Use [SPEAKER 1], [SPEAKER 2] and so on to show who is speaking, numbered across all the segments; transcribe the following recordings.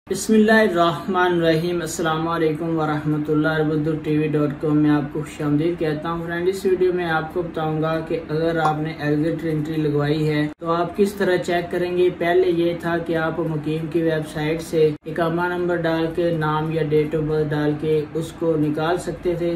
[SPEAKER 1] बिस्मिल्लाहिर्रहमानिर्रहीम अस्सलाम वालेकुम वरहमतुल्लाहि www.tv.com में आपको खुशामदीद कहता हूँ। फ्रेंड, इस वीडियो में आपको बताऊंगा कि अगर आपने एग्जिट एंट्री लगवाई है तो आप किस तरह चेक करेंगे। पहले ये था कि आप मुकीम की वेबसाइट से इकामा नंबर डाल के नाम या डेट ऑफ बर्थ डाल के उसको निकाल सकते थे,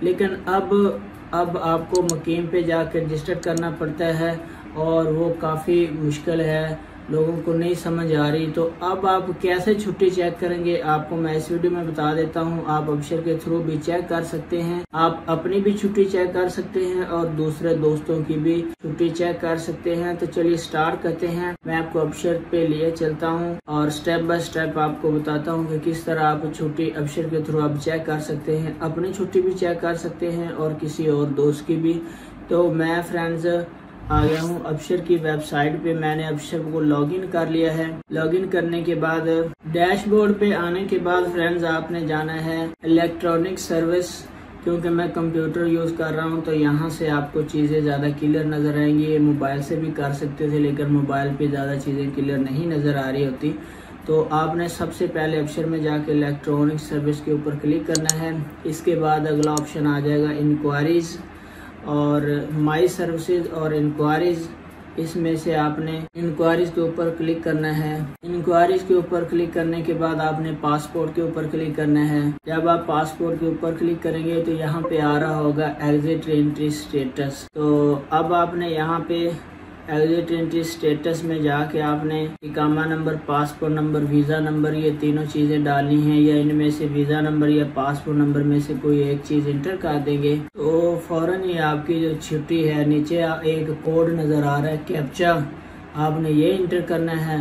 [SPEAKER 1] लेकिन अब आपको मुकीम पे जाकर रजिस्टर करना पड़ता है और वो काफ़ी मुश्किल है, लोगों को नहीं समझ आ रही। तो अब आप कैसे छुट्टी चेक करेंगे आपको मैं इस वीडियो में बता देता हूं। आप अबशर के थ्रू भी चेक कर सकते हैं, आप अपनी भी छुट्टी चेक कर सकते हैं और दूसरे दोस्तों की भी छुट्टी चेक कर सकते हैं। तो चलिए स्टार्ट करते हैं। मैं आपको अबशर पे लिए चलता हूं और स्टेप बाय स्टेप आपको बताता हूं कि किस तरह आप छुट्टी अबशर के थ्रू आप चेक कर सकते हैं। अपनी छुट्टी भी चेक कर सकते हैं और किसी और दोस्त की भी। तो मैं फ्रेंड्स आ गया हूँ अबशर की वेबसाइट पे। मैंने अबशर को लॉगिन कर लिया है। लॉगिन करने के बाद डैशबोर्ड पे आने के बाद फ्रेंड्स आपने जाना है इलेक्ट्रॉनिक सर्विस। क्योंकि मैं कंप्यूटर यूज कर रहा हूँ तो यहाँ से आपको चीजें ज्यादा क्लियर नजर आएंगी। ये मोबाइल से भी कर सकते थे, लेकिन मोबाइल पे ज्यादा चीजें क्लियर नहीं नजर आ रही होती। तो आपने सबसे पहले अबशर में जाके इलेक्ट्रॉनिक सर्विस के ऊपर क्लिक करना है। इसके बाद अगला ऑप्शन आ जाएगा इंक्वायरीज और माई सर्विसेज और इंक्वायरीज। इसमें से आपने इंक्वायरीज के ऊपर क्लिक करना है। इंक्वायरीज के ऊपर क्लिक करने के बाद आपने पासपोर्ट के ऊपर क्लिक करना है। जब आप पासपोर्ट के ऊपर क्लिक करेंगे तो यहाँ पे आ रहा होगा एग्जिट एंट्री स्टेटस। तो अब आपने यहाँ पे एग्जिट एंट्री स्टेटस में जाके आपने इकामा number, passport number, visa number, ये तीनों चीजें डालनी है, या इनमें से वीजा नंबर या पासपोर्ट नंबर में से कोई एक चीज इंटर कर देंगे तो फौरन ही आपकी जो छुट्टी है, नीचे एक कोड नजर आ रहा है कैप्चा, आपने ये इंटर करना है।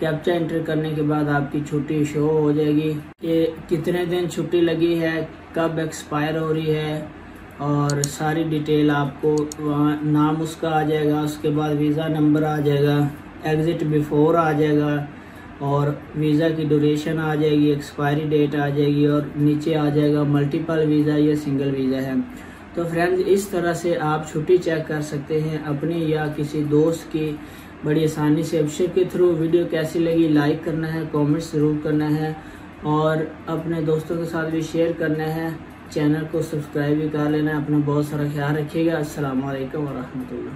[SPEAKER 1] कैप्चा इंटर करने के बाद आपकी छुट्टी शो हो जाएगी कि कितने दिन छुट्टी लगी है, कब एक्सपायर हो रही है और सारी डिटेल आपको वहाँ नाम उसका आ जाएगा। उसके बाद वीज़ा नंबर आ जाएगा, एग्ज़िट बिफोर आ जाएगा और वीज़ा की ड्यूरेशन आ जाएगी, एक्सपायरी डेट आ जाएगी और नीचे आ जाएगा मल्टीपल वीज़ा या सिंगल वीज़ा है। तो फ्रेंड्स, इस तरह से आप छुट्टी चेक कर सकते हैं अपनी या किसी दोस्त की बड़ी आसानी से अबशर के थ्रू। वीडियो कैसी लगी लाइक करना है, कमेंट ज़रूर करना है और अपने दोस्तों के साथ भी शेयर करना है। चैनल को सब्सक्राइब भी कर लेना है। अपना बहुत सारा ख्याल रखिएगा। अस्सलाम वालेकुम वरहमतुल्लाह।